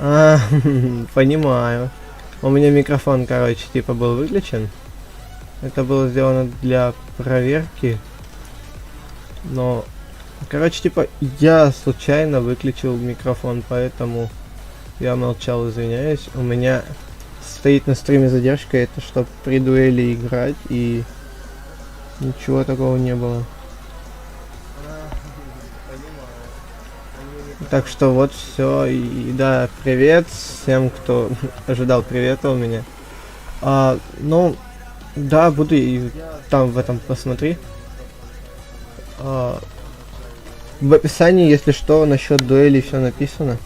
А, понимаю. У меня микрофон, короче, типа был выключен. Это было сделано для проверки. Но, короче, типа, я случайно выключил микрофон, поэтому я молчал, извиняюсь. У меня стоит на стриме задержка, это чтобы при дуэли играть, и ничего такого не было. Так что вот все, и да, привет всем, кто ожидал привета у меня. Ну, да, буду и там в этом посмотри. В описании, если что, насчет дуэли все написано.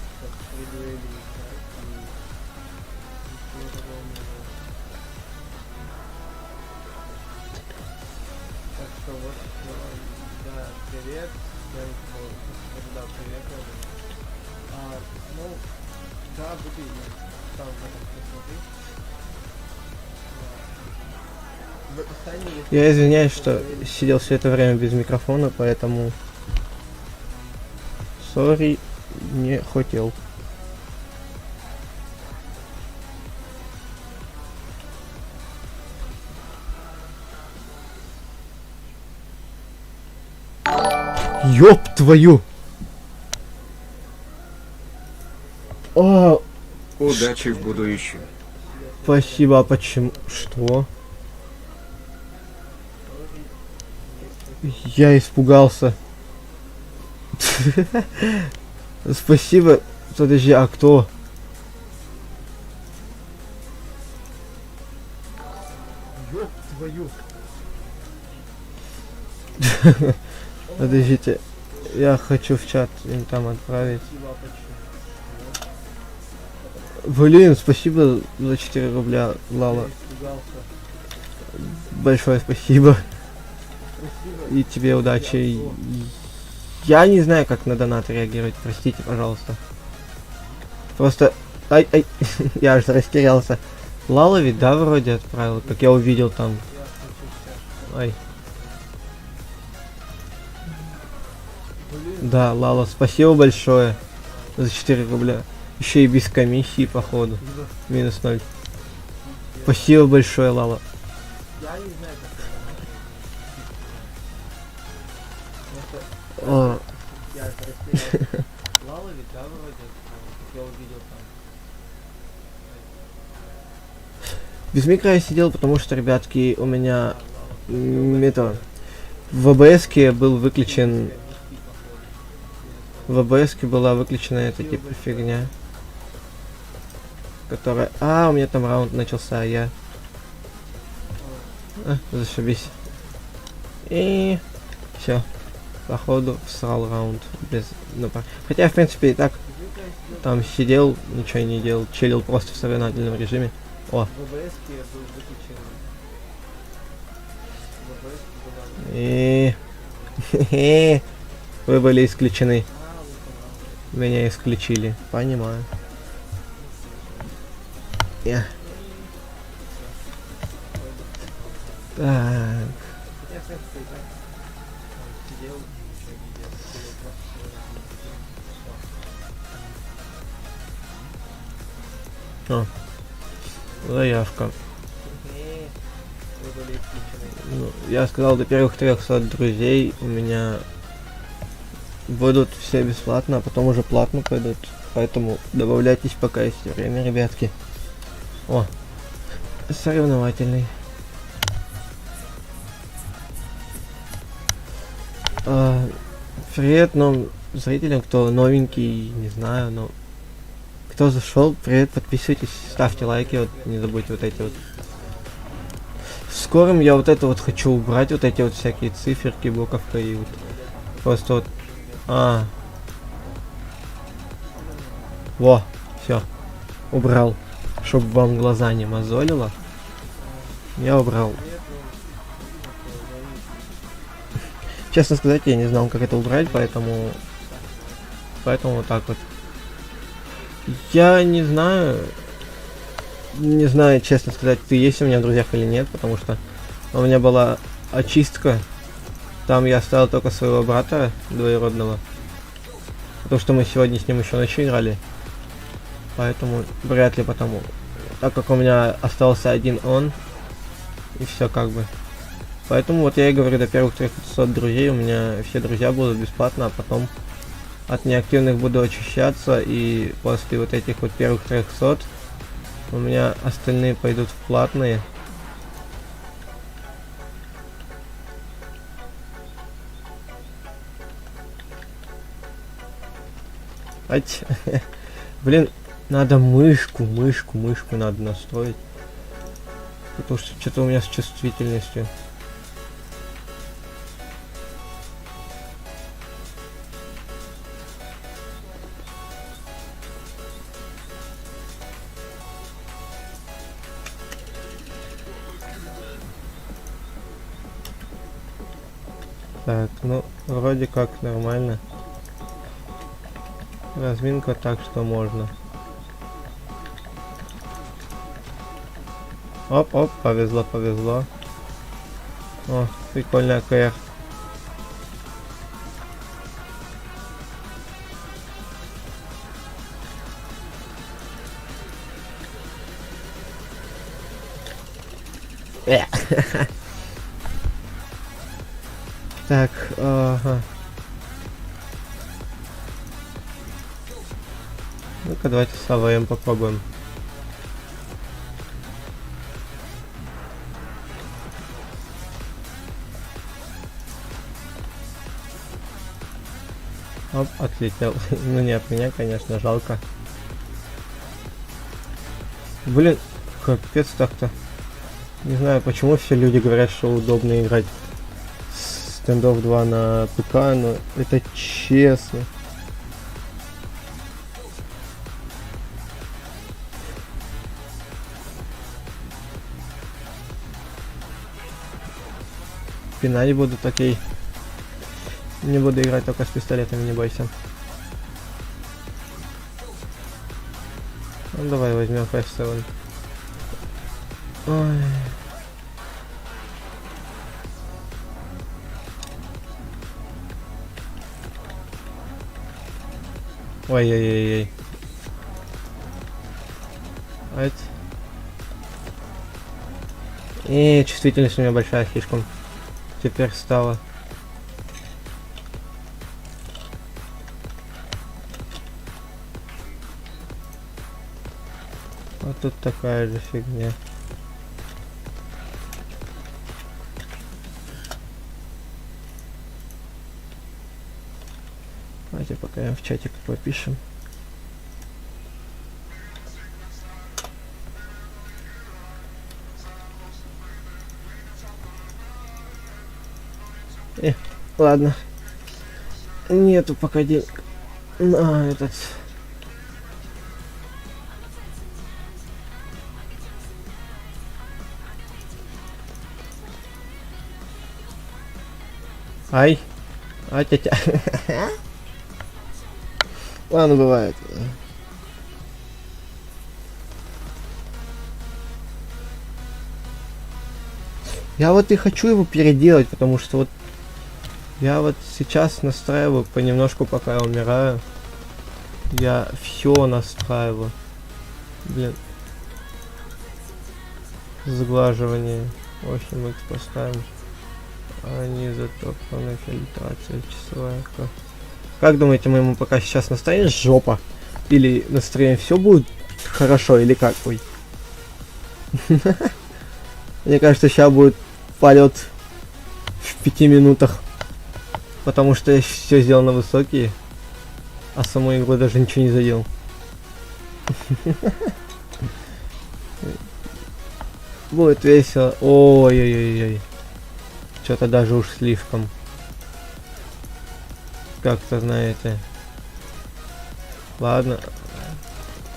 Я извиняюсь, что сидел все это время без микрофона, поэтому... Сори, не хотел. Ёб твою! О, Удачи в будущем. спасибо, а почему? Что? Я испугался. Спасибо. Подожди, а кто? Ёб твою. Подождите. Я хочу в чат им там отправить. Блин, спасибо за 4 рубля, Лала. Большое спасибо. И тебе удачи. Я не знаю, как на донат реагировать. Простите, пожалуйста. Просто... Ай, я аж растерялся. Лала ведь, да, вроде отправил, как я увидел там. Ай. Да, Лала, спасибо большое за 4 рубля. Еще и без комиссии, походу. Минус 0. Спасибо большое, Лала. О. Без микро я сидел, потому что, ребятки, у меня это в АБС-ке был выключен. В АБС-ке была выключена эта типа фигня. Которая... у меня там раунд начался, а я... зашибись. И... все. Походу всрал раунд. Без... Хотя, в принципе, и так там сидел, ничего не делал, чилил просто в соревновательном режиме. О. И... Вы были исключены. Меня исключили. Понимаю. Так. О. Заявка. Ну, я сказал, до первых 300 друзей у меня будут все бесплатно, а потом уже платно пойдут. Поэтому добавляйтесь, пока есть время, ребятки. О, соревновательный. Привет, зрителям, кто новенький, не знаю, но кто зашел, привет, подписывайтесь, ставьте лайки, вот не забудьте вот эти вот. В скором я вот это вот хочу убрать, вот эти вот всякие циферки, буковка и вот просто вот. Во, все, убрал, чтобы вам глаза не мозолило. Я убрал. Честно сказать, я не знал, как это убрать, поэтому вот так вот. Я не знаю, честно сказать, ты есть у меня в друзьях или нет, потому что у меня была очистка. Там я оставил только своего брата двоюродного, потому что мы сегодня с ним еще ночью играли. Поэтому вряд ли потому. Так как у меня остался один он, и все как бы. Поэтому вот я и говорю, до первых 300 друзей у меня все друзья будут бесплатно, а потом от неактивных буду очищаться, и после вот этих вот первых 300 у меня остальные пойдут в платные. Ать. Блин, надо мышку надо настроить. Потому что что-то у меня с чувствительностью. Так, ну, вроде как нормально. Разминка так, что можно. Оп, повезло. О, прикольная КР. Так, ага. Ну-ка, давайте с АВМ попробуем. Оп, отлетел. Ну не от меня, конечно, жалко. Блин, капец так-то. Не знаю, почему все люди говорят, что удобно играть Standoff 2 на ПК, но это честно. Пинать будут, окей. Не буду играть только с пистолетами, не бойся. Ну, давай возьмем F7. Ой. Ой-ой-ой-ой. А это... чувствительность у меня большая слишком. Теперь стала. А тут такая же фигня. Давайте пока в чатик попишем. Ладно. Нету пока денег на этот. Ай. А тетя. Ладно, бывает. Я вот и хочу его переделать, потому что вот я вот сейчас настраиваю понемножку, пока я умираю. Я все настраиваю. Блин. Сглаживание. 8 X поставим. Анизотропная фильтрация часовая. Как думаете, мы ему пока сейчас настроим жопа? Или настроим все будет хорошо, или как? Ой. Мне кажется, сейчас будет полет в 5 минутах. Потому что я все сделал на высокие. А саму игру даже ничего не задел. Будет весело. Ой-ой-ой-ой. Что-то даже уж слишком. Как-то, знаете. Ладно.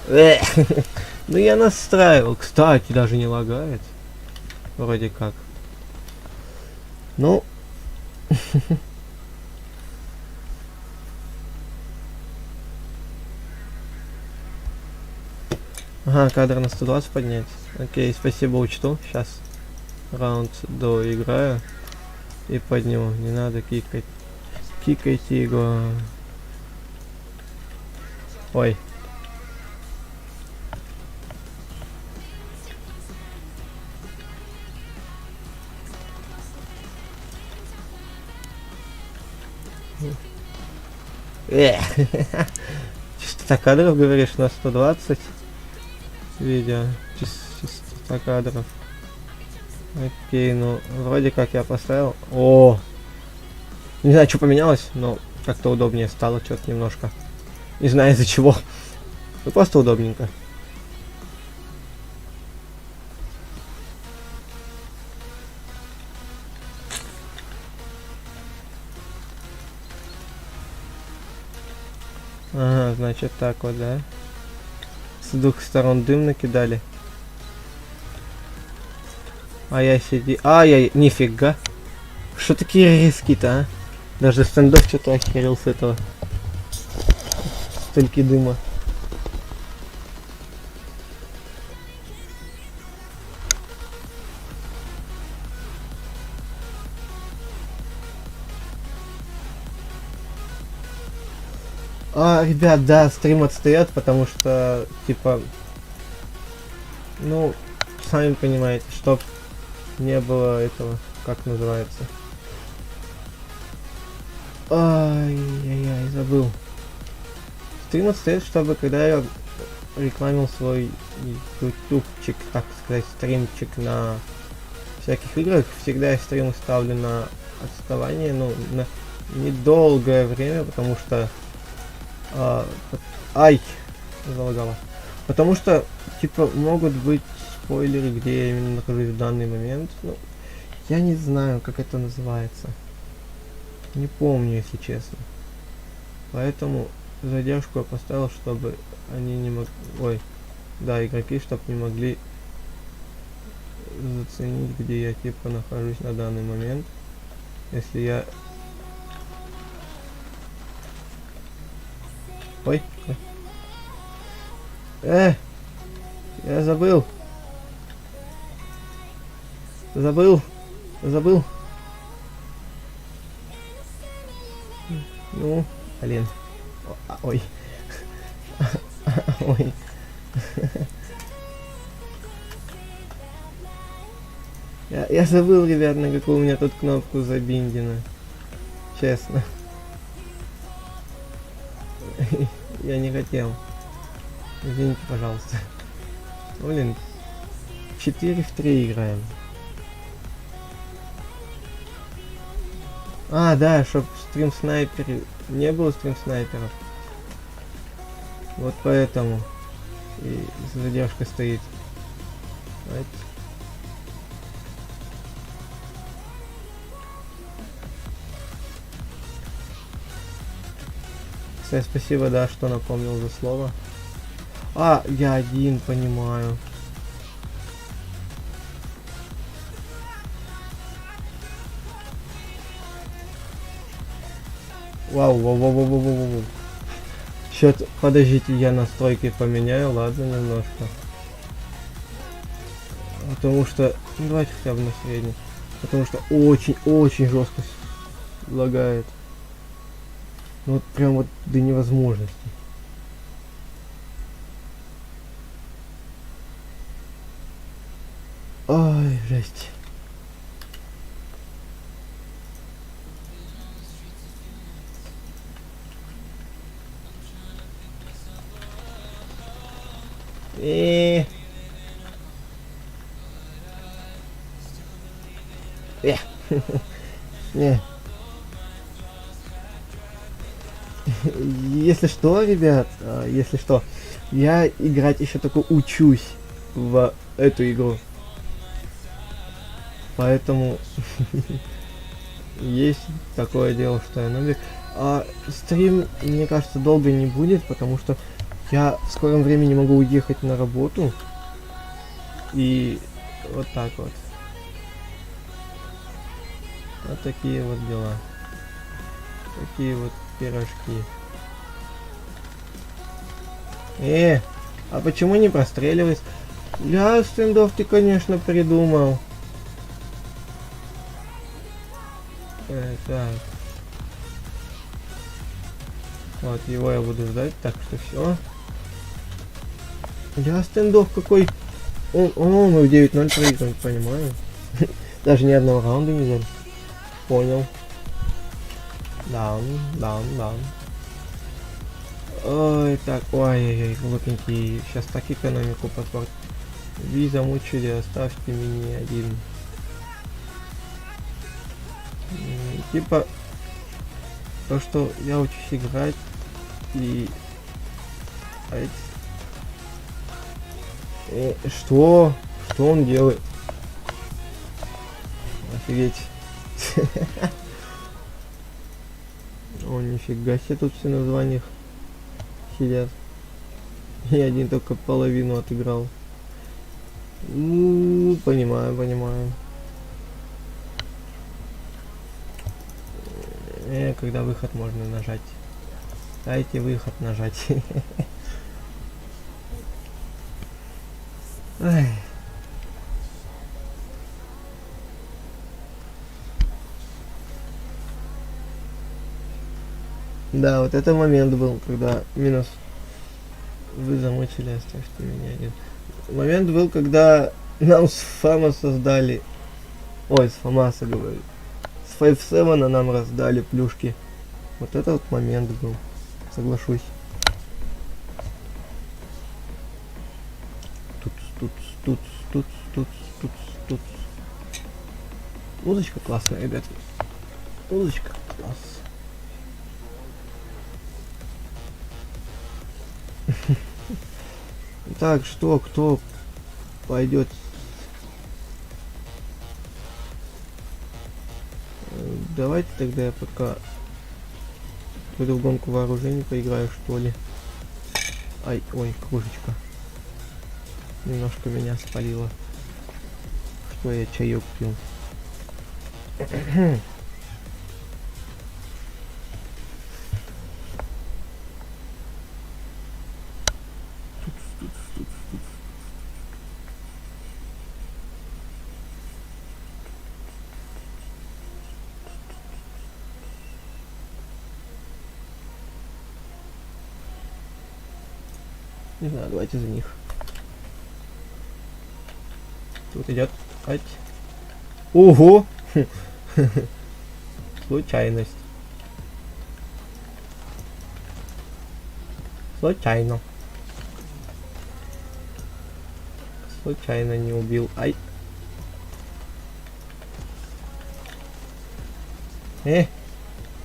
Ну я настраивал. Кстати, даже не лагает. Вроде как. Ну. Ага, кадр на 120 поднять. Окей, спасибо, учту. Сейчас раунд доиграю. И подниму. Не надо кикать. Кикайте его. Ой. Частота кадров, говоришь, на 120 видео. Частота кадров. Окей, ну вроде как я поставил. О! Не знаю, что поменялось, но как-то удобнее стало что-то немножко. Не знаю из-за чего. Ну просто удобненько. Ага, значит так вот, да? С двух сторон дым накидали. А я нифига. Что такие риски-то, а? Даже стендов что-то охерел с этого. Столько дыма. Ребят, да, стрим отстает, потому что, типа, ну, сами понимаете, чтоб не было этого, как называется. Ай-яй-яй, забыл. Стрим отстает, чтобы когда я рекламил свой ютубчик, так сказать, стримчик на всяких играх, всегда я стримы ставлю на отставание, ну, на недолгое время, потому что... ай! Залагало. Потому что, типа, могут быть спойлеры, где я именно нахожусь в данный момент. Ну, я не знаю, как это называется. Не помню, если честно. Поэтому задержку я поставил, чтобы они не могли... Ой, да, игроки, чтобы не могли заценить, где я, типа, нахожусь на данный момент. Если я... Ой. Я забыл. Забыл. Ну, блин. Ой. Ой. Я забыл, ребят, на какую у меня тут кнопку забиндена. Честно. Я не хотел. Извините, пожалуйста. Блин. 4 в 3 играем. Да, чтоб стрим снайперы... Не было стрим снайперов. Вот поэтому и задержка стоит. Давайте. Кстати, спасибо, да, что напомнил за слово. Я один понимаю. Вау. Чё-то, подождите, я настройки поменяю, ладно, немножко. Потому что, ну, давайте хотя бы на средний. Потому что очень жестко лагает. Ну вот прям вот до невозможности. Ой, жесть. Не. Если что, ребят, если что, я играть еще только учусь в эту игру. Поэтому есть такое дело, что я новик. Стрим, мне кажется, долго не будет, потому что я в скором времени могу уехать на работу. И вот так вот. Вот такие вот дела. Такие вот пирожки. А почему не простреливать? Я стендов ты, конечно, придумал. Так. Вот его я буду ждать, так что все. Я стендов какой. Мы в 9-0 проиграем, понимаю. Даже ни одного раунда не взяли. Понял. Даун. Ой, так, ой, глупенький. Сейчас так экономику подпортит. Ви замучили, оставьте меня один. Типа, то, что я учусь играть и... Что? Что он делает? Офигеть. О, нифига себе, тут все названиях сидят. Я один только половину отыграл. Понимаю. Когда выход можно нажать. Дайте выход нажать. Ай. Да, вот это момент был, когда минус... Вы замучили, оставьте меня один. Момент был, когда нам с Фама создали... Ой, с Фамаса говорю. С 5-7 нам раздали плюшки. Вот это вот момент был. Соглашусь. Тут, тут, тут, тут, тут, тут, тут. Музычка классная, ребят. Музычка класс. Так, что, кто пойдет? Давайте тогда я пока пойду в гонку вооружений поиграю, что ли. Ай, ой, кружечка. Немножко меня спалило. Что я чаек пил. Не знаю, давайте за них. Тут идет. Ать. Ого! Случайность. Случайно. Случайно не убил. Ай.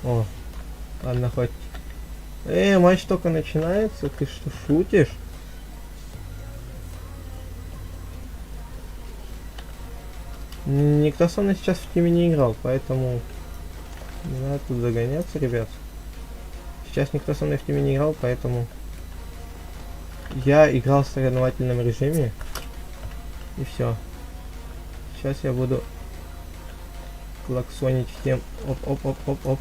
О. Ладно, хоть. Матч только начинается. Ты что, шутишь? Никто со мной сейчас в тиме не играл, поэтому не надо тут загоняться, ребят. Сейчас никто со мной в тиме не играл, поэтому я играл в соревновательном режиме. И все. Сейчас я буду клаксонить всем. Оп.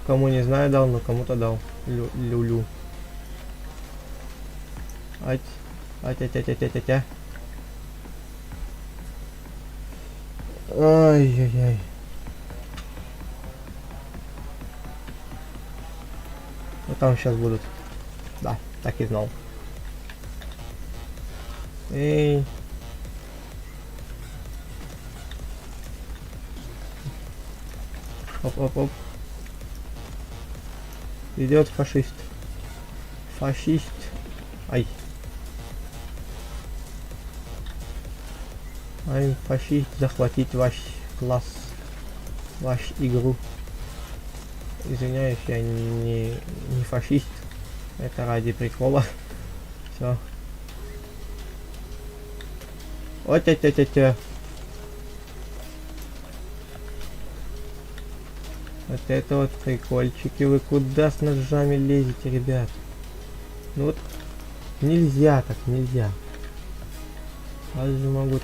Кому не знаю дал, но кому-то дал. Люлю. Ать. Ай-яй-яй. Вот там сейчас будут. Да, так и знал. Эй. Оп. Идет фашист. Фашист. Ай. I'm фашист, захватить ваш класс, ваш игру. Извиняюсь, я не фашист. Это ради прикола. Все. О-тя-тя-тя-тя. Вот это вот прикольчики. Вы куда с ножами лезете, ребят? Ну вот нельзя так, нельзя. А же могут.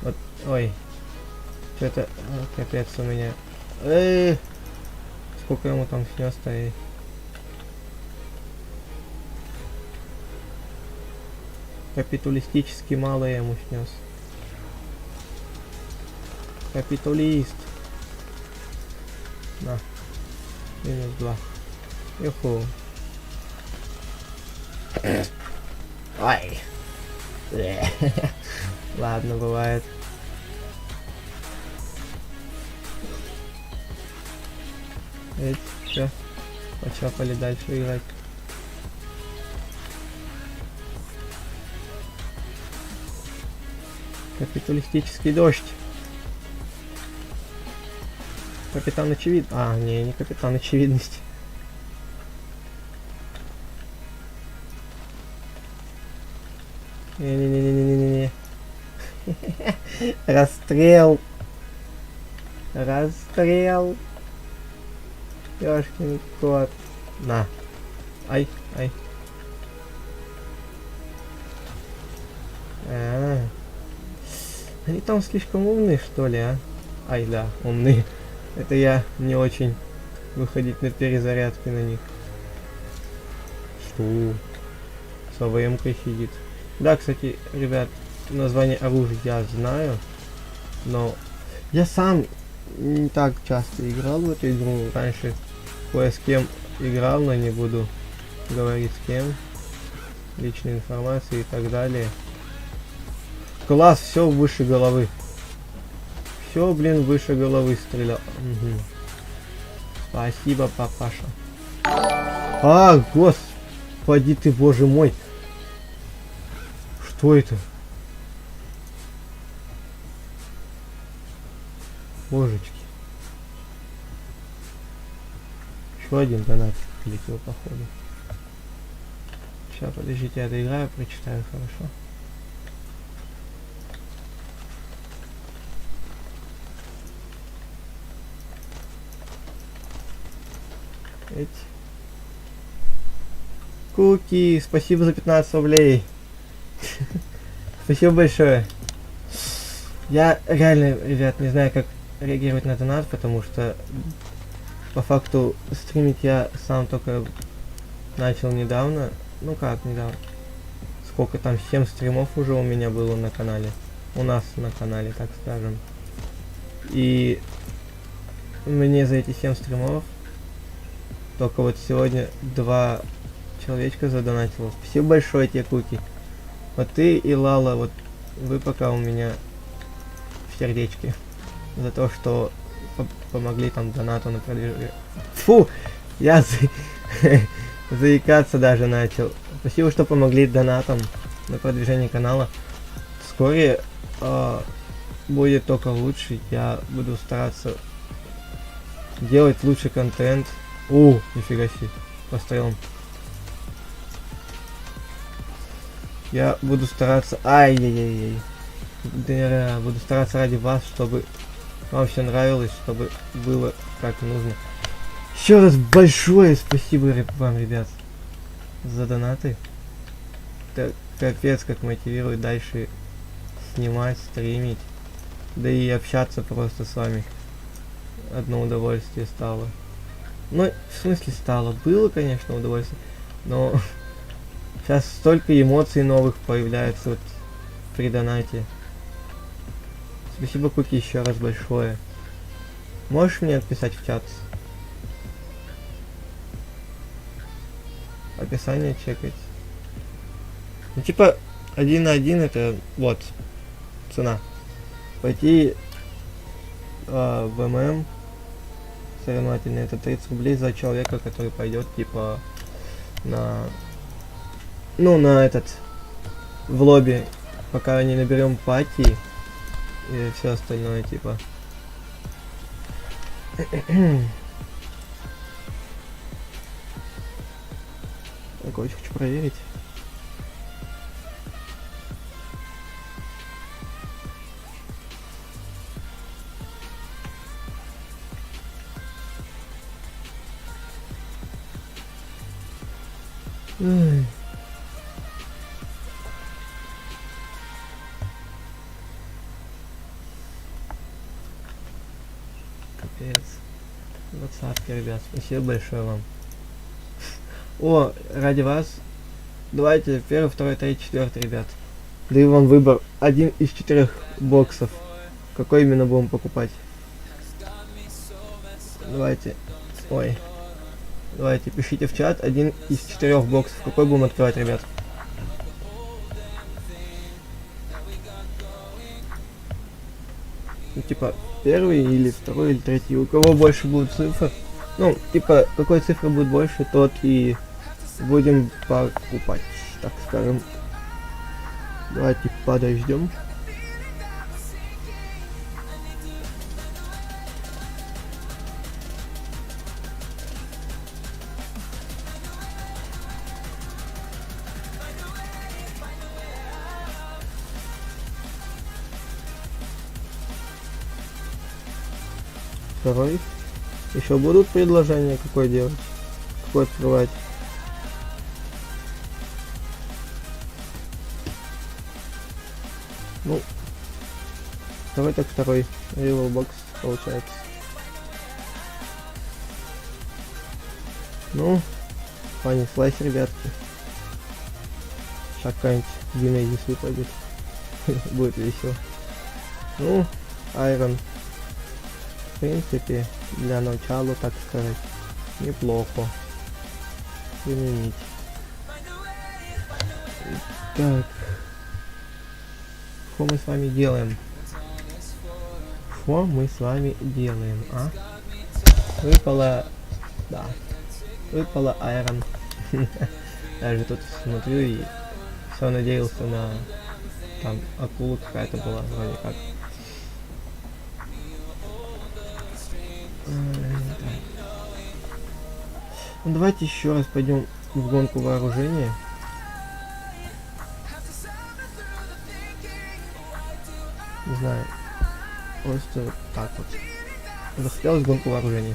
Вот, ой. Что-то капец у меня. Сколько ему там снес-то, эй. Капиталистически мало я ему снес. Капиталист. На. Минус 2. Юху. Ай. Ладно, бывает. Все. Почапали дальше играть. Капиталистический дождь. Капитан очевидность. А, не капитан очевидность. Не. Расстрел. Ёшкин кот. На. Ай. Они там слишком умные, что ли, а? Ай, да, умные. Это я не очень выходить на перезарядки на них. Что? С АВМ-кой сидит. Да, кстати, ребят, название оружия я знаю, но я сам не так часто играл в эту игру. Раньше кое с кем играл, но не буду говорить с кем. Личная информация и так далее. Класс, все выше головы. Все, блин, выше головы стрелял. Угу. Спасибо, папаша. А, господи ты, боже мой. Что это? Божечки. Еще один донат прилетел, походу. Сейчас, подождите, я доиграю, прочитаю хорошо. Эти. Куки, спасибо за 15 рублей. Спасибо большое. Я реально, ребят, не знаю, как реагировать на донат, потому что по факту стримить я сам только начал недавно. Ну как недавно? Сколько там, 7 стримов уже у меня было на канале. У нас на канале, так скажем. И мне за эти 7 стримов только вот сегодня 2 человечка задонатило. Спасибо большое тебе, Куки. Вот ты и Лала, вот вы пока у меня в сердечке. За то, что помогли там донату на продвижение. Фу! Я заикаться даже начал. Спасибо, что помогли донатам на продвижение канала. Вскоре будет только лучше. Я буду стараться делать лучший контент. Нифига себе. Пострелом. Я буду стараться... Ай-яй-яй-яй. Да, буду стараться ради вас, чтобы вам все нравилось, чтобы было как нужно. Еще раз большое спасибо вам, ребят, за донаты. Это капец как мотивирует дальше снимать, стримить, да и общаться просто с вами. Одно удовольствие стало. Ну, в смысле стало. Было, конечно, удовольствие, но сейчас столько эмоций новых появляется вот при донате. Спасибо, Куки, еще раз большое. Можешь мне отписать в чат? Описание чекать. Ну, типа, 1 на 1 это вот цена. Пойти в ММ соревновательный, это 30 рублей за человека, который пойдет типа на... Ну, на этот... В лобби, пока не наберем пати и все остальное, типа. Так, очень хочу проверить. Ой. Капец. 20, ребят, спасибо большое вам. О, ради вас. Давайте 1, 2, 3, 4, ребят. Даю вам выбор. 1 из 4 боксов. Какой именно будем покупать? Давайте. Ой. Давайте, пишите в чат. 1 из 4 боксов. Какой будем открывать, ребят? Ну, типа, 1 или 2 или 3. У кого больше будет цифр? Ну, типа, какой цифры будет больше, тот и будем покупать, так скажем. Давайте подождем. Второй. Еще будут предложения, какой делать? Какой открывать? Ну, давай так второй. Real Box получается. Ну, понеслась, ребятки. Сейчас какая-нибудь Генезис выпадет. Будет весело. Ну, Iron. В принципе, для начала, так сказать. Неплохо. Применить. Так. Что мы с вами делаем? Что мы с вами делаем, а? Выпала... Да. Выпала айрон. Я же тут смотрю и все надеялся на... Там акула какая-то была, вроде как. Ну, давайте еще раз пойдем в гонку вооружения. Не знаю. Просто вот так вот. Захотелось гонку вооружений.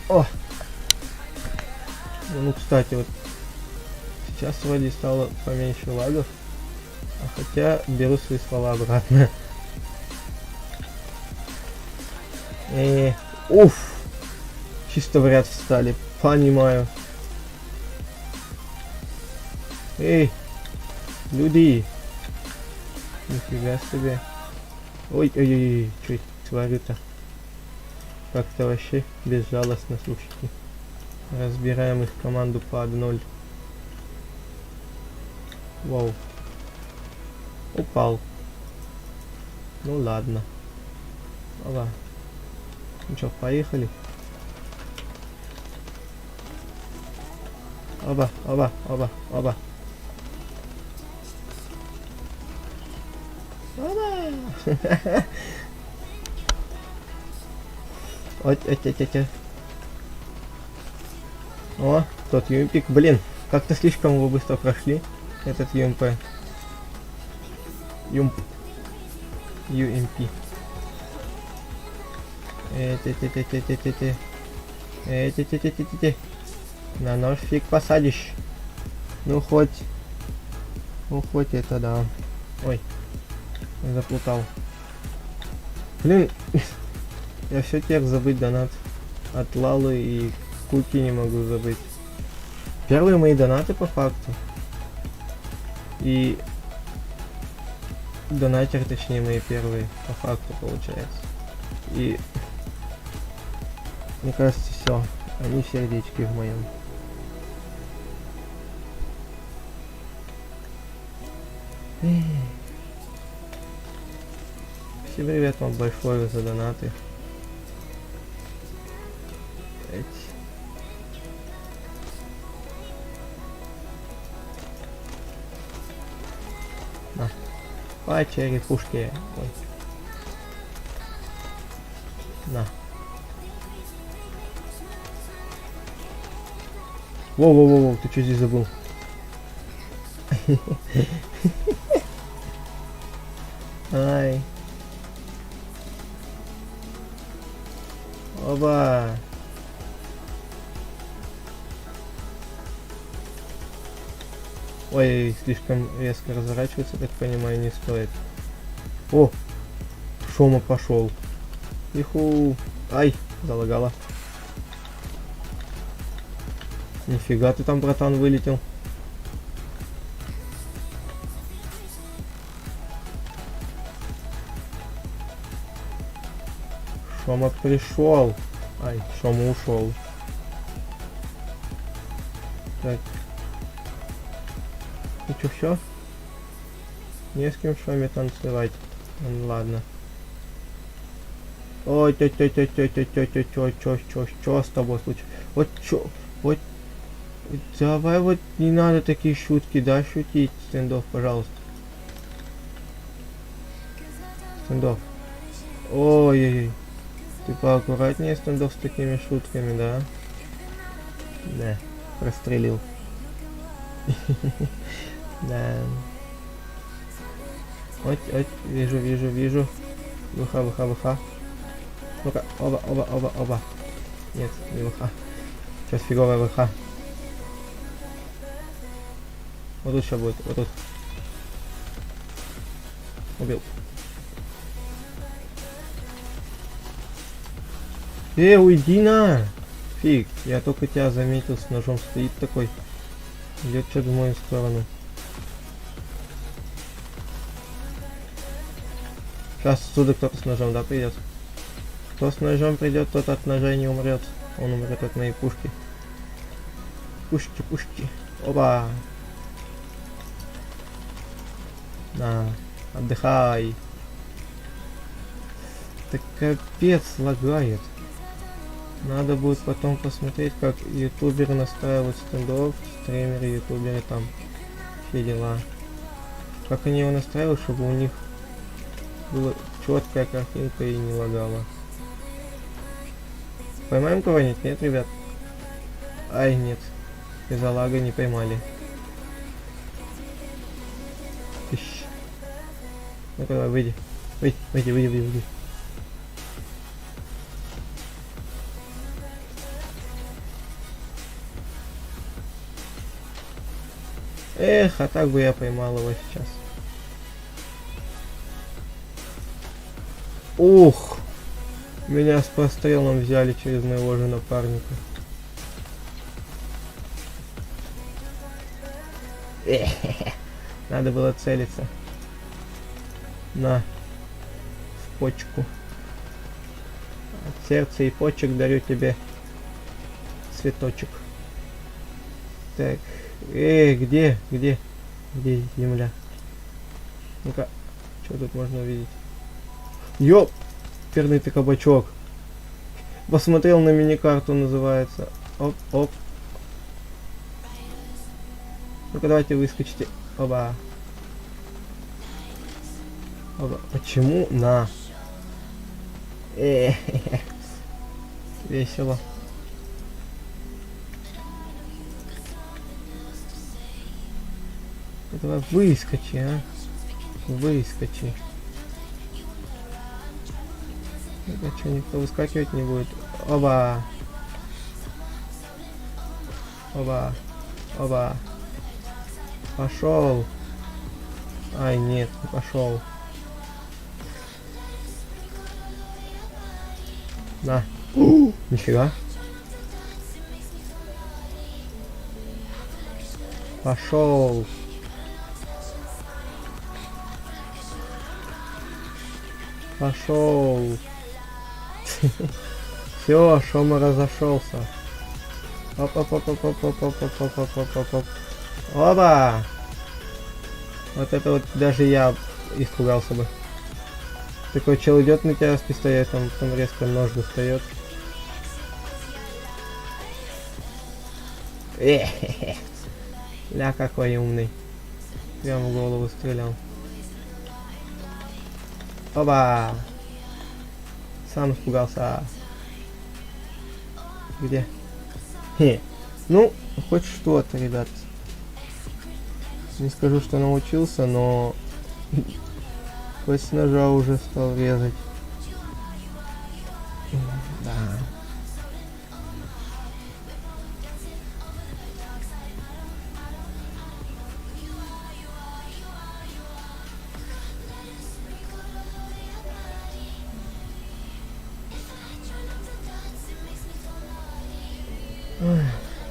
О! Ну, кстати, вот сейчас вроде стало поменьше лагов. А хотя беру свои слова обратно. Уф! Чисто в ряд встали. Понимаю. Эй! Люди! Нифига себе. Ой-ой-ой, что это творю-то? Как-то вообще безжалостно, слушайте. Разбираем их команду по 1-0. Вау. Упал. Ну ладно. Оба. Ну что, поехали. Оба, оба, оба, оба. Оба! Ой, О, тот юмпик. Блин, как-то слишком его быстро прошли. Этот юмп. Юмп. UMP. На нож фиг посадишь. Ну хоть это да. Ой, заплутал. Блин, я все тех забыть донат от Лалы и Куки не могу забыть. Первые мои донаты по факту. И донатер, точнее, мои первые по факту получается. И мне кажется, все. Они сердечки в моем. Всем привет вам большое за донаты. На. По черепушке. Ой. На. Воу-воу-воу, ты что здесь забыл? Ай. Оба. Ой, слишком резко разворачиваться, так понимаю, не стоит. О! Шома пошел. Иху. Ай, залагала. Нифига ты там, братан, вылетел. Шома пришел. Ай, Шома ушел. Так. Ну что, все? Не с кем Шоме танцевать. Ну, ладно. Ой, чё с тобой случилось? Вот чё, вот. Давай вот не надо такие шутки, да, шутить, Стендов, пожалуйста. Стендов. Ой-ой-ой. Ты поаккуратнее, Стендов, с такими шутками, да? Да, прострелил. Да. Вот, вижу. Выха. Ну-ка, оба. Нет, не выха. Сейчас фиговая ВХ. Вот тут сейчас будет, вот тут. Убил. Уйди на! Фиг, я только тебя заметил, с ножом стоит такой. Идет что-то в мою сторону. Сейчас отсюда кто-то с ножом, да, придет? Кто с ножом придет, тот от ножа не умрет. Он умрет от моей пушки. Пушки. Опа! На, отдыхай. Так капец лагает. Надо будет потом посмотреть, как ютуберы настраивают стендов, стримеры, ютуберы там, все дела. Как они его настраивают, чтобы у них была четкая картинка и не лагала. Поймаем кого-нибудь? Нет, ребят? Ай, нет. Из-за лага не поймали. Ну-ка, давай, выйди. Выйди. Эх, а так бы я поймал его сейчас. Ух! Меня с прострелом взяли через моего же напарника. Надо было целиться. На. В почку. От сердца и почек дарю тебе цветочек. Так. Где земля? Ну-ка, что тут можно увидеть? Ёп! Перный ты кабачок. Посмотрел на мини-карту, называется. Оп. Ну-ка, давайте выскочите. Оба. Почему? На. Весело. Давай выскочи, а. Выскочи. Это что, никто выскакивать не будет? Оба. Пошел. Ай, нет, не пошел. На. Нифига. Пошел. Все, Шома разошелся. Оба! Вот это вот даже я испугался бы. Такой чел идет на тебя с пистолетом, потом резко нож достает. Ля, какой умный. Прямо в голову стрелял. Оба! Сам испугался. Где? Ну, хоть что-то, ребят. Не скажу, что научился, но хоть с ножа уже стал резать. Да.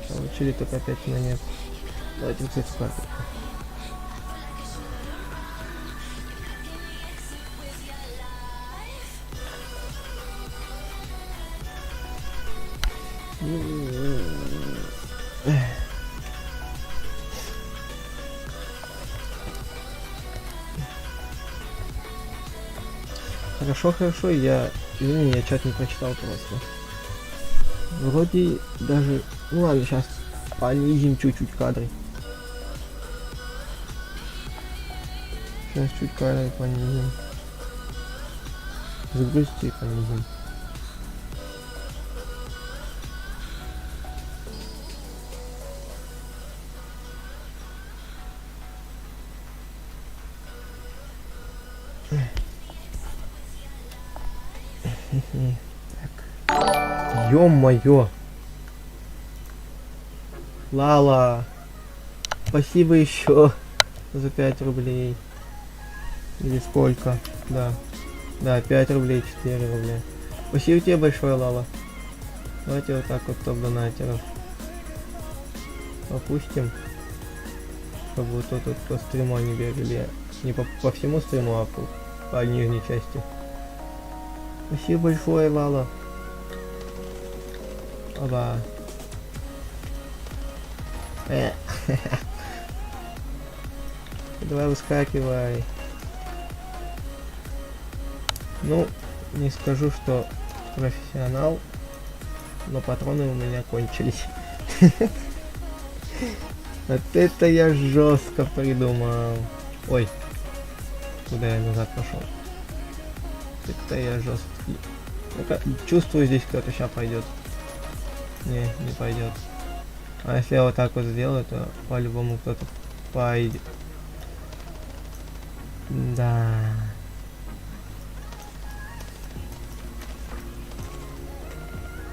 Получили только 5 монет. Давайте вот эту карту. Хорошо, извини, я чат не прочитал просто. Вроде даже, ну ладно, сейчас понизим чуть-чуть кадры. Сейчас чуть кадры понизим. Загрузите и понизим. Так. Ё-моё! Лала. Спасибо еще за 5 рублей. Или сколько? Да. Да, 5 рублей, 4 рубля. Спасибо тебе большое, Лала. Давайте вот так вот топ-донатеров опустим. Чтобы вот тут по стриму они бегали. Не по всему стриму, а по нижней части. Спасибо большое, Лала. Оба. Давай выскакивай. Ну, не скажу, что профессионал, но патроны у меня кончились. Вот это я жестко придумал. Ой, куда я назад пошел? Это я жесткий. Ну-ка, чувствую, здесь кто-то сейчас пойдет. Не пойдет. А если я вот так вот сделаю, то по-любому кто-то пойдет. Да.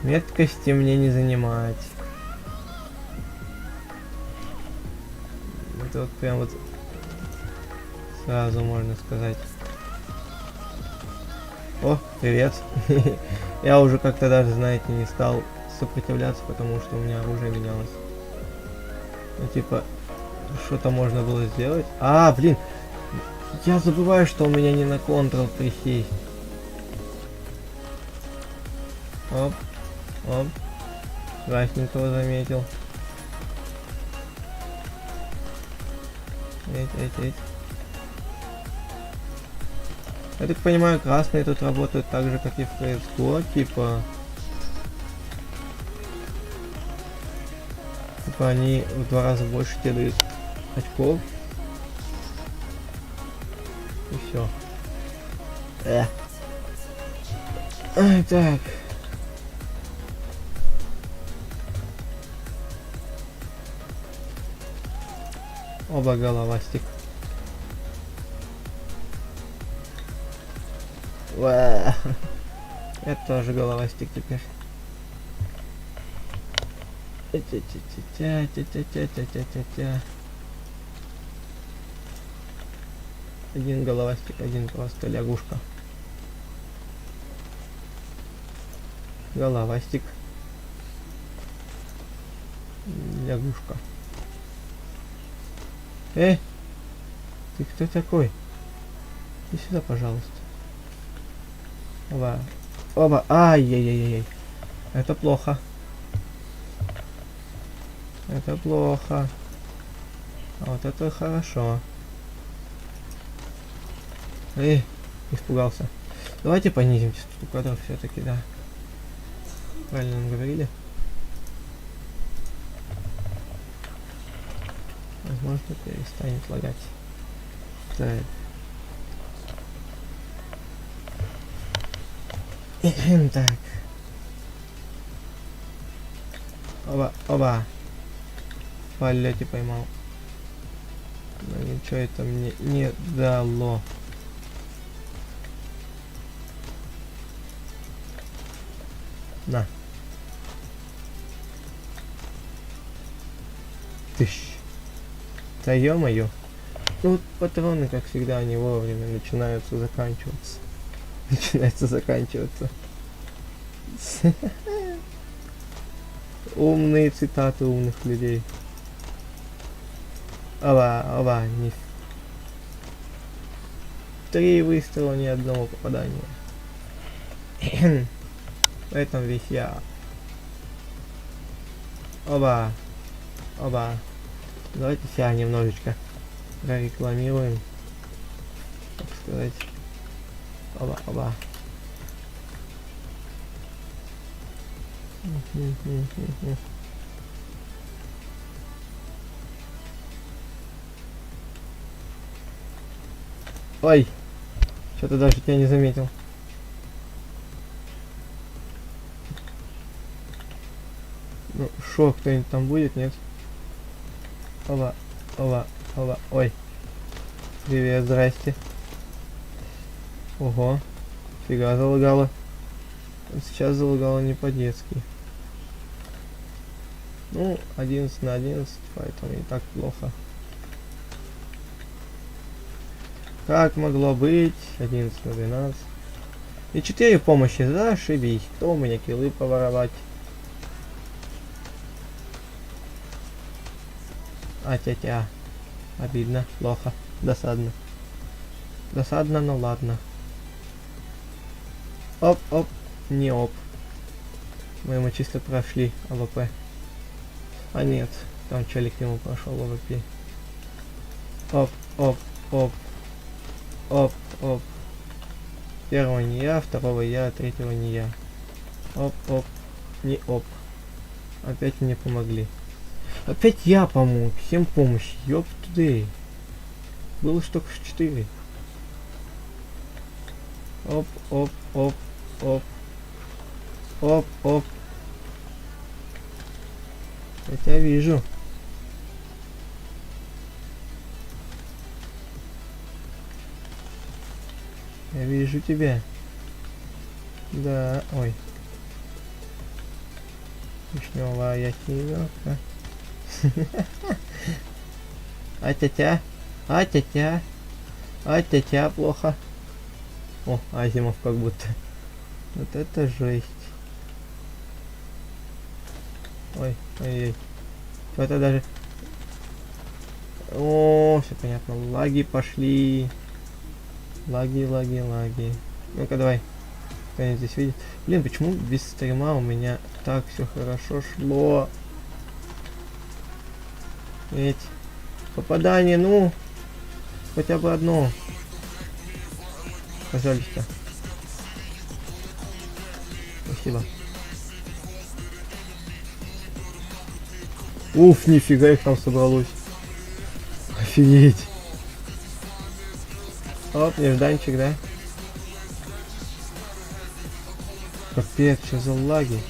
Меткости мне не занимать. Это вот прям вот сразу можно сказать. О, привет. Я уже как-то даже, знаете, не стал сопротивляться, потому что у меня оружие менялось. Ну типа, что-то можно было сделать. А, блин, я забываю, что у меня не на контрол присесть. Оп, оп, красненького заметил. Эть. Я так понимаю, красные тут работают так же, как и в CSGO, типа они в 2 раза больше тебе дают очков. И все. Так. Оба головастик. Это тоже головастик теперь. Один головастик, один просто лягушка. Головастик. Лягушка. Ты кто такой? Иди сюда, пожалуйста. Оба. Ай-яй-яй-яй. Это плохо. Это плохо. А вот это хорошо. Испугался. Давайте понизим частоту кадров все-таки, да. Правильно нам говорили. Возможно, перестанет лагать. Так. Так. Оба. В полете поймал. Но ничего это мне не дало. На. Тыщ. Да ё-моё. Ну вот патроны, как всегда, они вовремя начинаются заканчиваться. Умные цитаты умных людей. Оба, не... 3 выстрела, ни одного попадания. В этом весь я. Оба. Давайте себя немножечко прорекламируем. Так сказать. Оба. Ой, что-то даже тебя не заметил. Ну, шо, кто-нибудь там будет, нет? Оба. Ой. Привет, здрасте. Ого. Фига залагало. Сейчас залагало не по-детски. Ну, 11 на 11, поэтому не так плохо. Как могло быть? 11 на 12. И 4 помощи, зашибись. Кто у меня киллы поворовать? А-тя-тя. Обидно, плохо, досадно. Досадно, но ладно. Оп-оп, не оп. Мы ему чисто прошли АВП. А нет, там челик ему прошел АВП. Оп-оп-оп. Оп-оп. Первого не я, второго я, третьего не я. Оп-оп. Не оп. Опять мне помогли. Опять я помог. Всем помощь. Ёп тудей. Было ж только 4. Оп-оп-оп-оп. Оп-оп. Я тебя вижу. Я вижу тебя. Да, ой. Вишневая семерка. А-тя-тя. А-тя-тя. А-тя-тя, плохо. О, Азимов как будто. Вот это жесть. Ой, ой-ой. Это даже... О, все понятно. Лаги пошли. Лаги, лаги, лаги. Ну-ка, давай. Кто-нибудь здесь видит? Блин, почему без стрима у меня так все хорошо шло? Ведь попадание, ну, хотя бы одно. Пожалуйста. Спасибо. Уф, нифига их там собралось. Офигеть. Оп, нежданчик, да? Капец, что за лаги?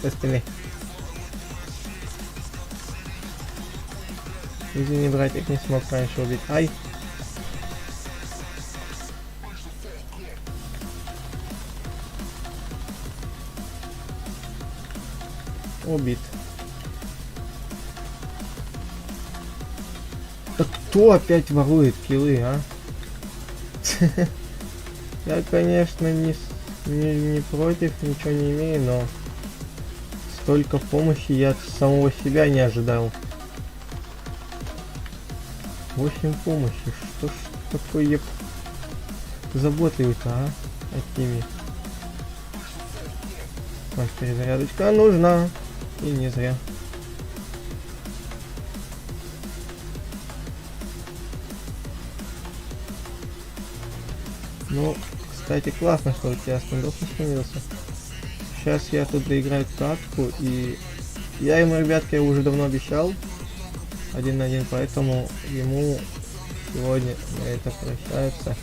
Остальные. Извини, братик, не смог раньше убить. Ай! Убит. Да кто опять ворует киллы, а? Я, конечно, не против, ничего не имею, но столько помощи я от самого себя не ожидал. 8 помощи. Что ж такое я заботливый-то, а? От ними. Может, перезарядочка нужна. И не зря. Ну, кстати, классно, что у тебя стендов остановился. Сейчас я тут доиграю катку, и я ему, ребятки, уже давно обещал 1 на 1, поэтому ему сегодня на это прощается.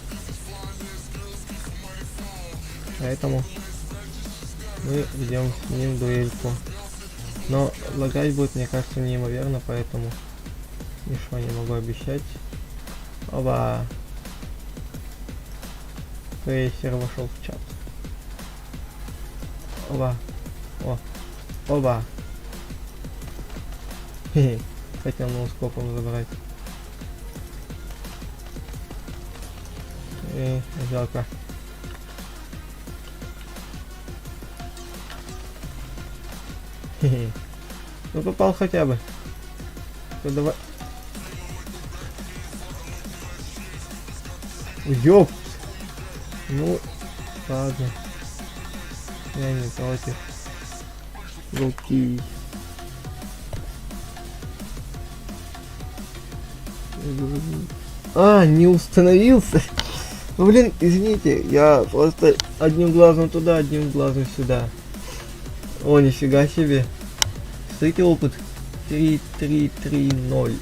Поэтому мы ведем с ним дуэльку. Но лагать будет, мне кажется, неимоверно, поэтому ничего не могу обещать. Оба! Крейсер вошел в чат. Оба! О! Оба! Хе-хе. Хотел ноускопом забрать. Жалко. Хе-хе. Ну попал хотя бы. Ну, давай. Ёп! Ну, ладно. Я не против. Руки. А, не установился. Ну, блин, извините, я просто одним глазом туда, одним глазом сюда. О, нифига себе. Смотрите, опыт 3-3-3-0.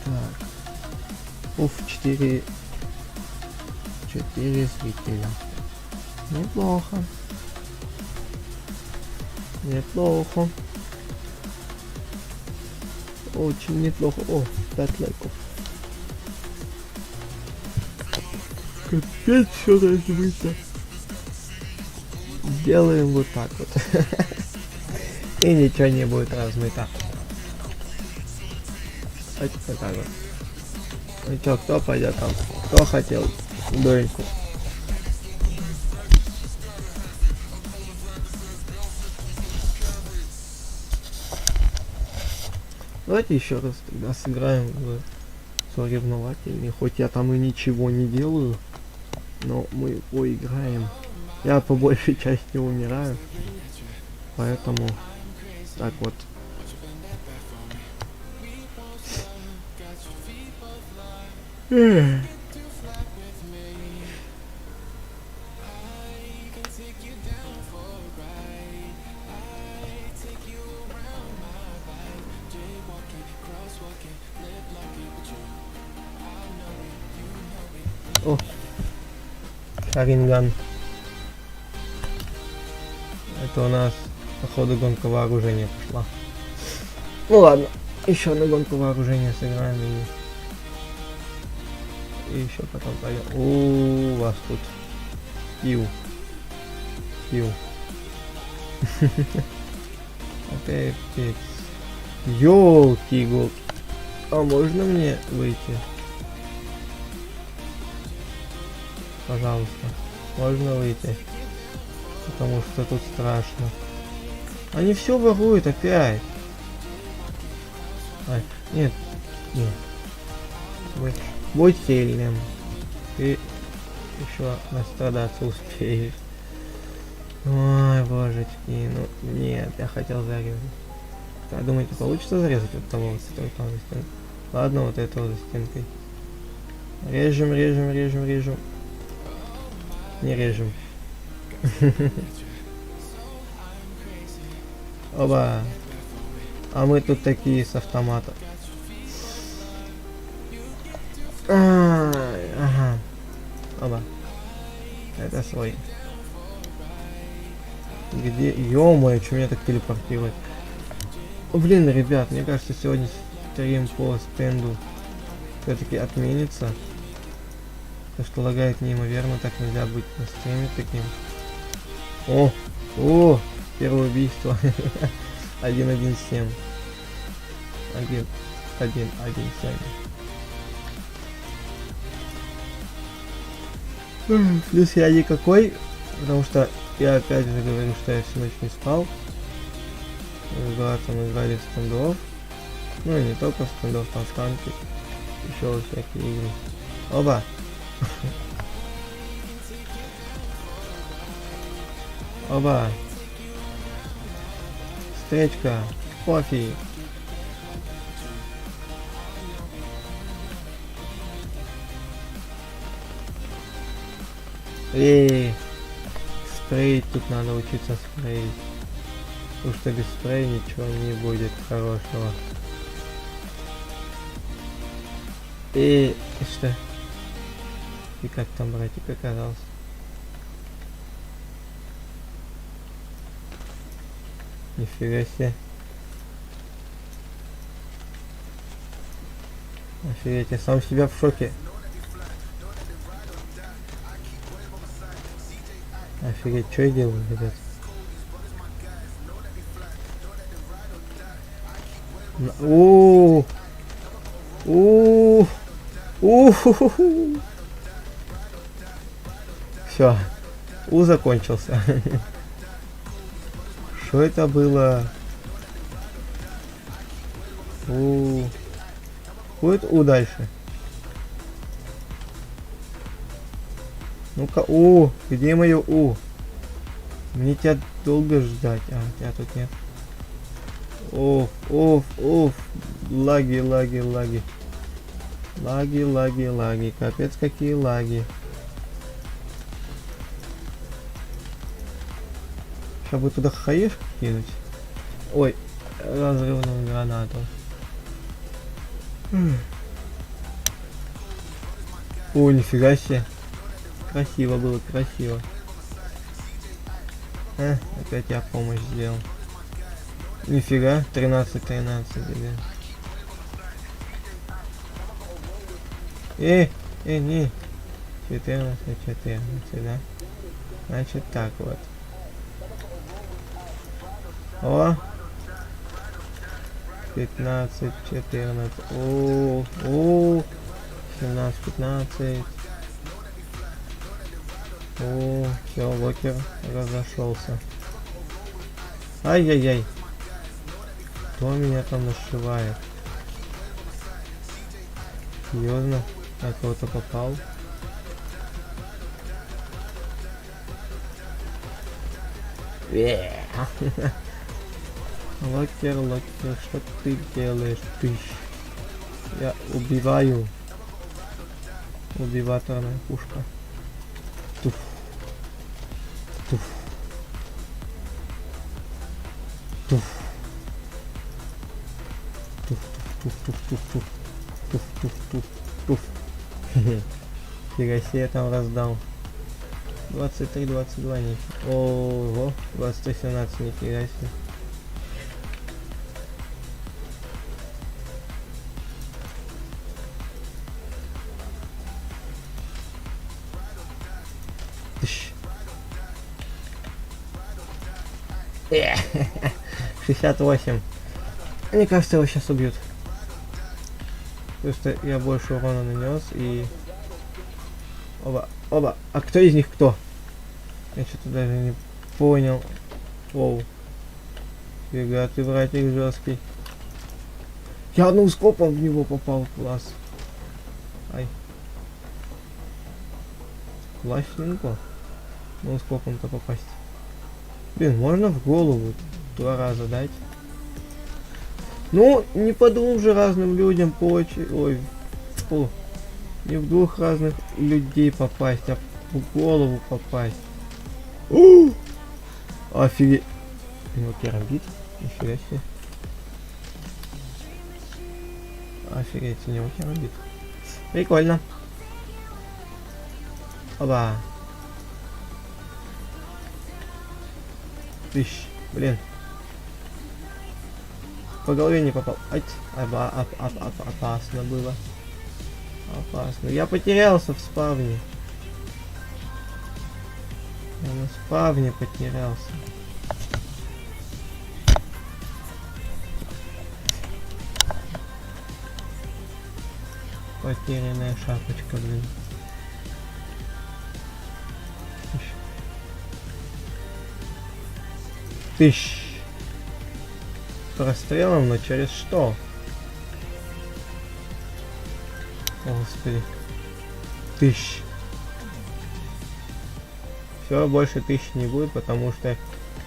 Так. Уф, 4 зрителя. Неплохо. Неплохо. Очень неплохо. О, 5 лайков. Капец, все разбито. Делаем вот так вот. И ничего не будет размыто. Вот так вот. Ну чё, кто пойдет там? Кто хотел дырку? Давайте еще раз тогда сыграем в соревновательный. Хоть я там и ничего не делаю, но мы поиграем. Я по большей части умираю, поэтому так вот. О, Шаринган. Это у нас, походу, гонка вооружения пошла. Ну ладно, еще одну гонку вооружения сыграем и еще потом пойдем. У вас тут пил. Опять пец. Ёлки-голки. А можно мне выйти? Пожалуйста, можно выйти, потому что тут страшно. Они все воруют опять. Ай, нет. Будь сильным. Ты еще настрадаться успеешь. Ой, божечки, ну нет, я хотел зарезать. А думаете, получится зарезать вот того, который там за стенкой? Ладно, вот этого за стенкой. Режем. Не режем. Оба. А мы тут такие с автомата. Ага. Оба. Это свой. Где? Ё-моё, что меня так телепортирует? О, блин, ребят, мне кажется, сегодня стрим по стенду все-таки отменится. То, что лагает неимоверно, так нельзя быть на стриме таким. О, первое убийство. 1-1-7. 1-1-1-7. Плюс я никакой, потому что я опять же говорю, что я всю ночь не спал. Мы играли в стендов. Ну и не только в стендов, там в танки. Еще всякие игры. Оба! Оба! Встречка! Кофе! Спреить тут надо учиться спреить. Потому что без спрея ничего не будет хорошего. И что? И как там братик оказался? Нифига себе. Офигеть, я сам себя в шоке. Офигеть, что я делаю, ребят? Все, закончился. Что это было? Будет дальше. Ну-ка, где мое У? Мне тебя долго ждать. А, тебя тут нет. Лаги. Капец, какие лаги. Сейчас бы туда хаешку кинуть. Ой, разрывную гранату. О, нифига себе. Красиво было, красиво. Опять я помощь сделал. Нифига, 13-13, ребят. Не. 14-14, да? Значит так вот. О! 15-14. О! 17-15. О, все, локер разошелся. Ай-яй-яй. Кто меня там нашивает? Серьезно? Я кого-то попал? Локер, что ты делаешь? Ты. Я убиваю. Убиваторная пушка. Туф. Туф. Туф. Туф, туф, туф, туф, туф. Туф, туф, туф, туф. Фига себе я там раздал. 23-22 нифига. Ого, 23-17 нифига себе. Тыщ. 68. Мне кажется, его сейчас убьют. Просто я больше урона нанес и... Оба. А кто из них кто? Я что-то даже не понял. Оу. Фига, ты братик жесткий. Я одним скопом в него попал. Класс. Ай. Классненько. Ну, скопом-то попасть. Блин, можно в голову 2 раза дать? Ну, не по 2 же разным людям по очереди. Ой. Фу. Не в 2 разных людей попасть, а в голову попасть. Офигеть. Ну, керамбит. Нифига себе. Офигеть, у него керамбит. Прикольно. Оба. Тыщ. Блин. По голове не попал. Ать. Опасно было. Опасно. Я потерялся в спавне. Я на спавне потерялся. Потерянная шапочка, блин. Тыщ. Прострелом, но через что? Господи. Тыщ. Все, больше 1000 не будет, потому что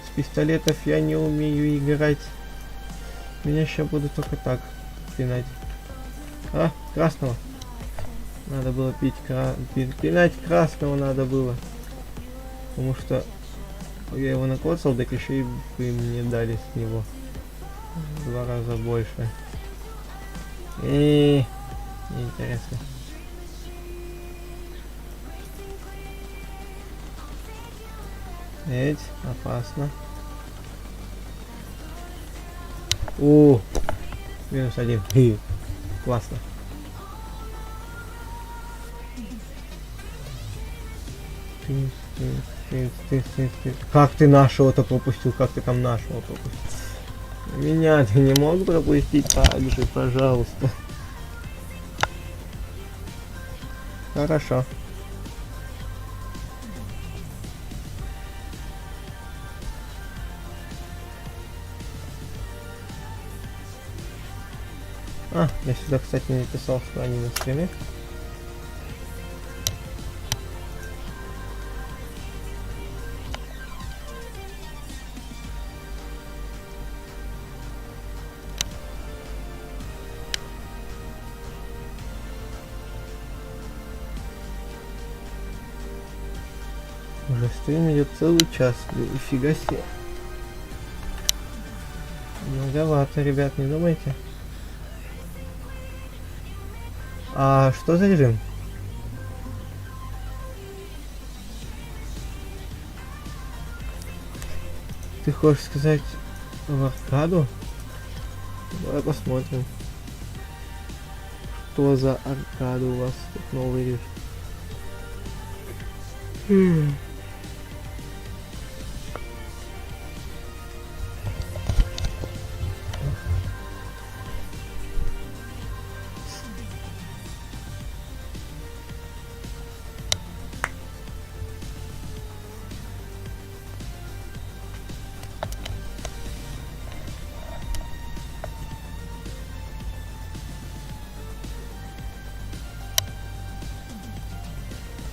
с пистолетов я не умею играть. Меня сейчас будут только так пинать. А, красного. Надо было пинать красного надо было. Потому что я его накоцал, так еще и вы мне дали с него. В 2 раза больше. Неинтересно. Эть, опасно. О, -1. Классно. Как ты нашего-то пропустил? Как ты там нашего пропустил? Меня ты не мог пропустить так же, пожалуйста. Хорошо. А, я сюда, кстати, не писал, что они на стриме. Уже стрим идет целый час. Нифига себе. Многовато, ребят, не думайте. А что за режим? Ты хочешь сказать В аркаду? Давай посмотрим. Что за аркаду у вас тут новый режим?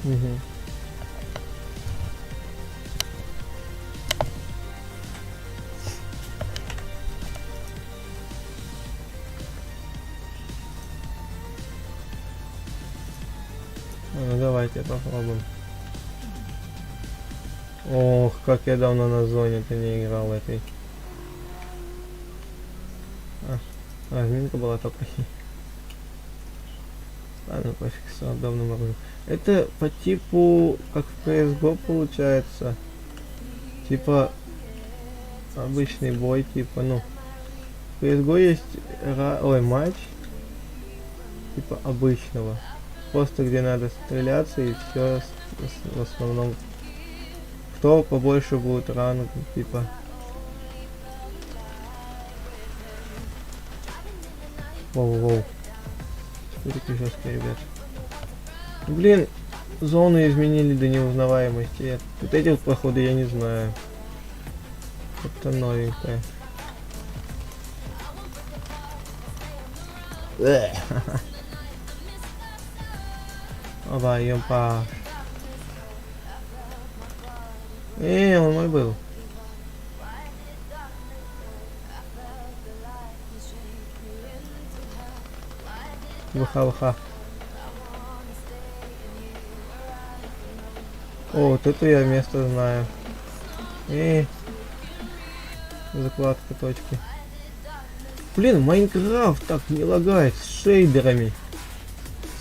Угу. Ну давайте попробуем. Ох, как я давно на зоне-то не играл этой. Разминка была только. Ладно, пофиг, с давно могу. Это по типу, как в CSGO получается. Типа обычный бой, типа, ну. В CSGO есть матч. Типа обычного. Просто где надо стреляться и все в основном. Кто побольше будет ранг, типа. Воу-воу. Что-то жестко, ребят. Блин, зоны изменили до неузнаваемости. Вот эти вот походы я не знаю. Это новенькое. Оба, ёмпа. Он мой был. Ваха-ваха. О, вот это я место знаю. Закладка точки. Блин, Майнкрафт так не лагает с шейдерами.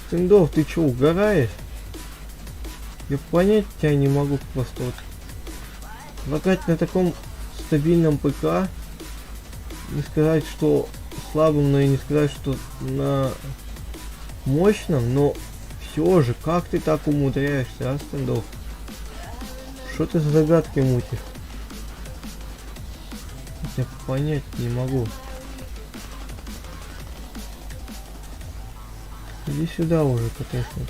Стендов, ты чё, угораешь? Я понять тебя не могу просто вот. Лагать на таком стабильном ПК. Не сказать, что слабым, но и не сказать, что на мощном, но все же, как ты так умудряешься, Стендов? Что ты за загадки мутишь? Я понять не могу. Иди сюда уже, КТшник.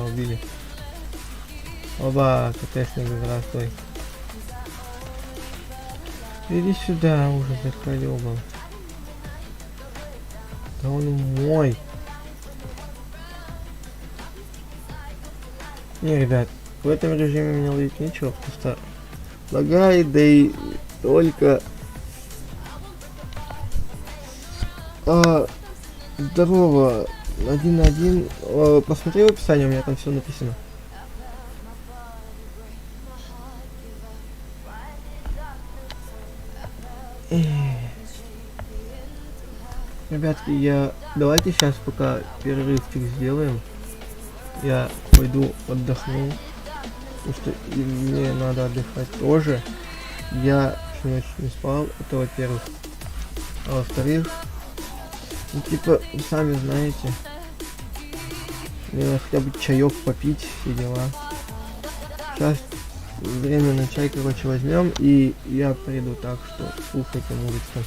Убили. Оба, КТшник, здравствуй. Иди сюда уже, заколебал. Да он мой. Не, ребят, в этом режиме мне ловить нечего, просто лагает, да и только здорово, 1 на 1. Посмотри в описании, у меня там все написано. Ребятки, давайте сейчас пока перерывчик сделаем. Я пойду отдохну, потому что мне надо отдыхать тоже. Я всю ночь не спал, это во-первых. А во-вторых, ну типа, вы сами знаете, мне надо хотя бы чаек попить, все дела. Сейчас время на чай, короче, возьмем, и я приду, так что слушайте музычку.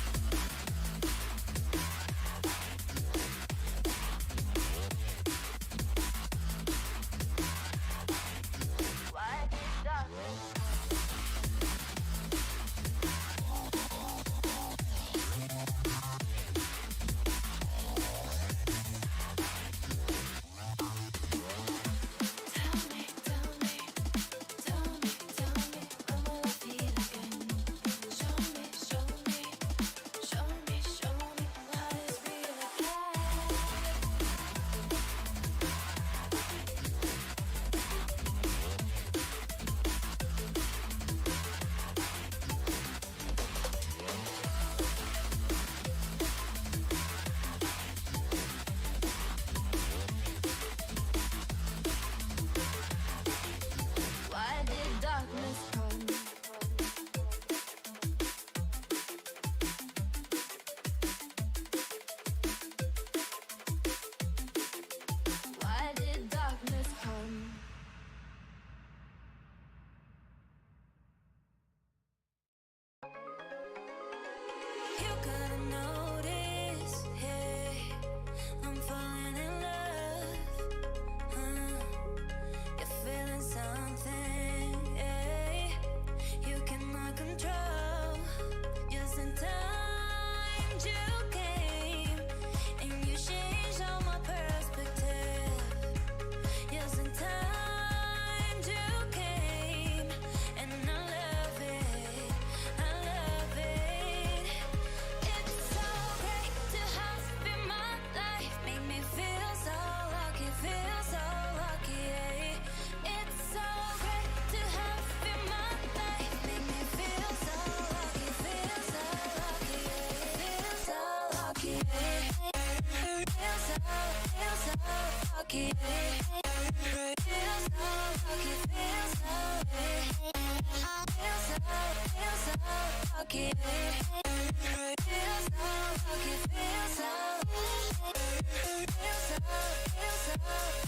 lucky. Feel so lucky, feel so lucky. Feel so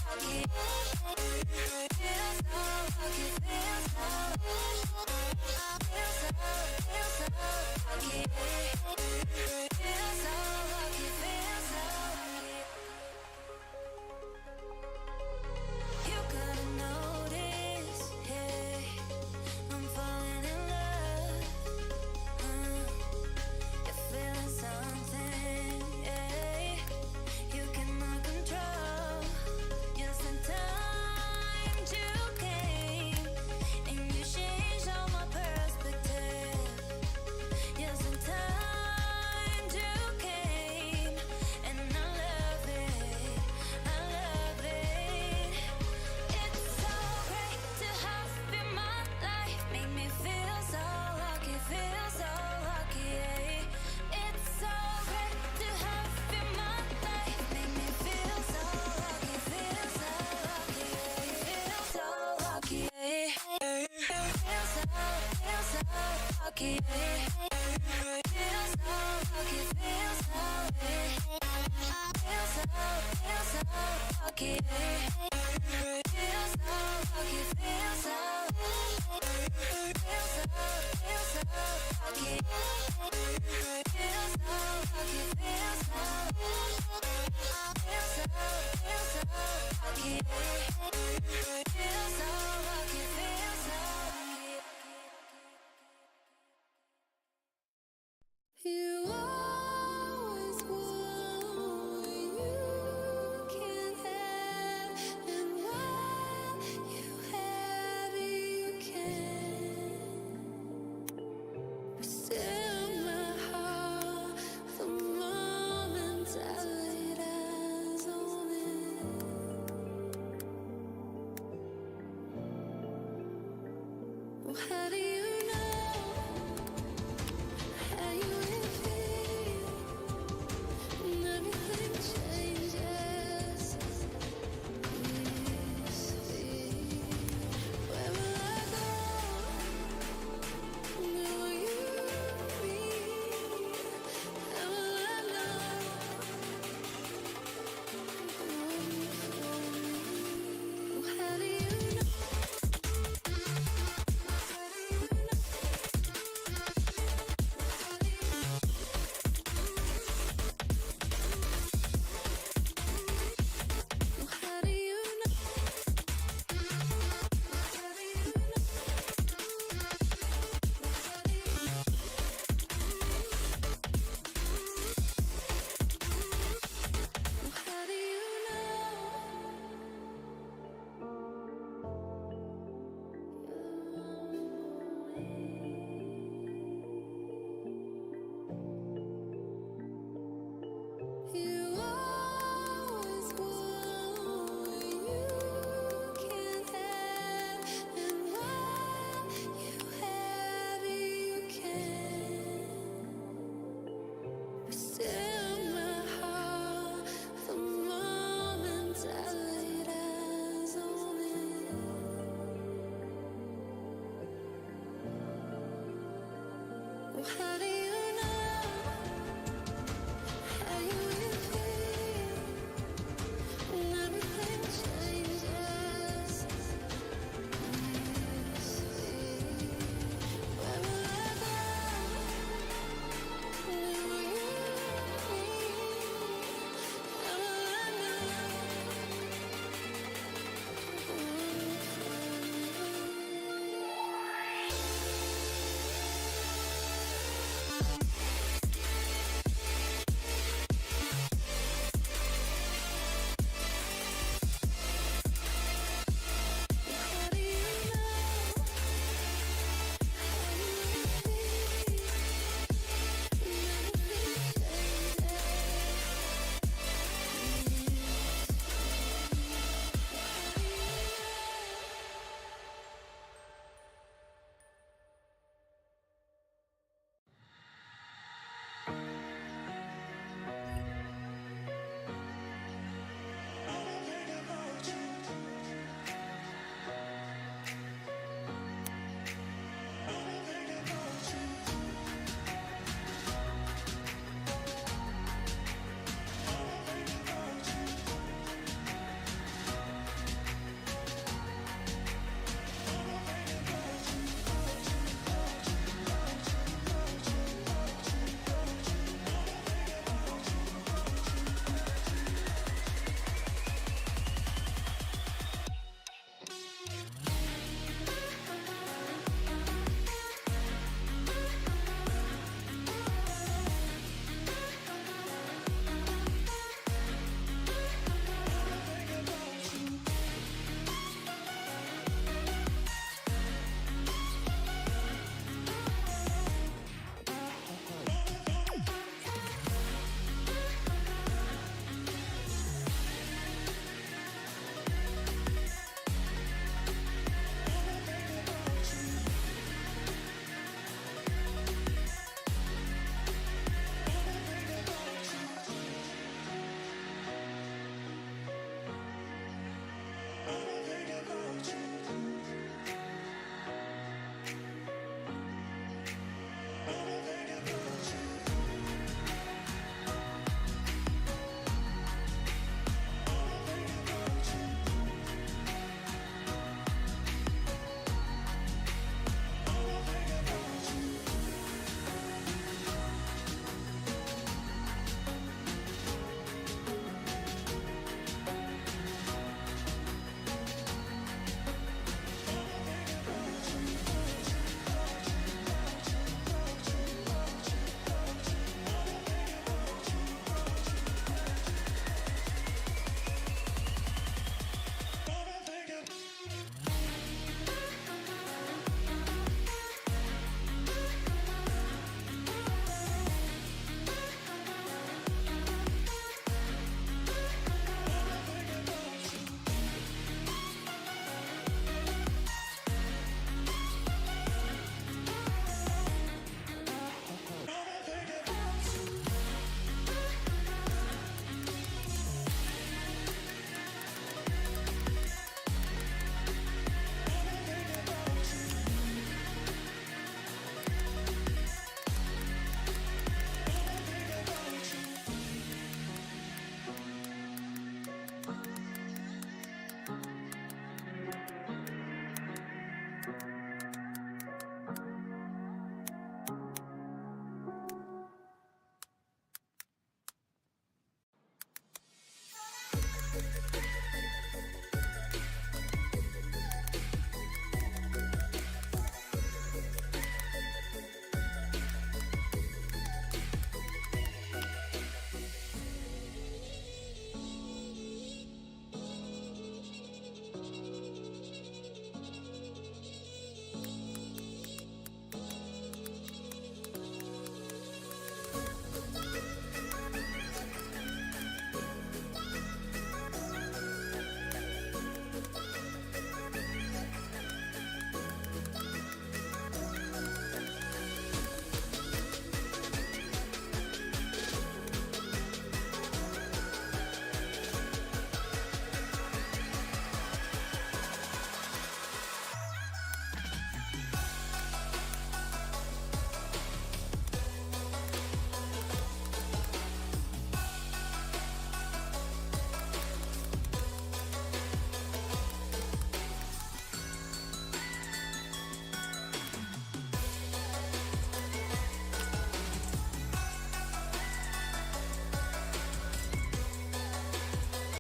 lucky. Feel so lucky, feel so lucky. Feel so lucky. Feel so lucky, feel so lucky. You gotta notice, hey, I'm falling in love. You're feeling something, yeah. You cannot control. Just in time to came, and you changed all my perspective. Just in time to came, and I love it. I love it. It's so great to have you in my life. Make me feel so lucky, feel so lucky. Yeah. It's so great to have you in my life. Make me feel so lucky, feel so lucky. Yeah. Feel so lucky. Yeah. Feel so lucky. Yeah. Feel so lucky, feel so feel so lucky. Feel so lucky, feel so feel so lucky. Feel so lucky, feel so lucky. Feel so lucky, feel so lucky. You always want what you can't have, and what you have you can. But still, my heart, the moment I laid eyes on it. Well, how do you know how you will feel when everything changes? Please feel. Where will I go? Where will you be? How will I know you're for me? Well, how do you know? How do you know? How do you know? How do you know? How do you know? You always want what you can't have, and what you have you can. But still, my heart, the moment I laid eyes on it. Well, how do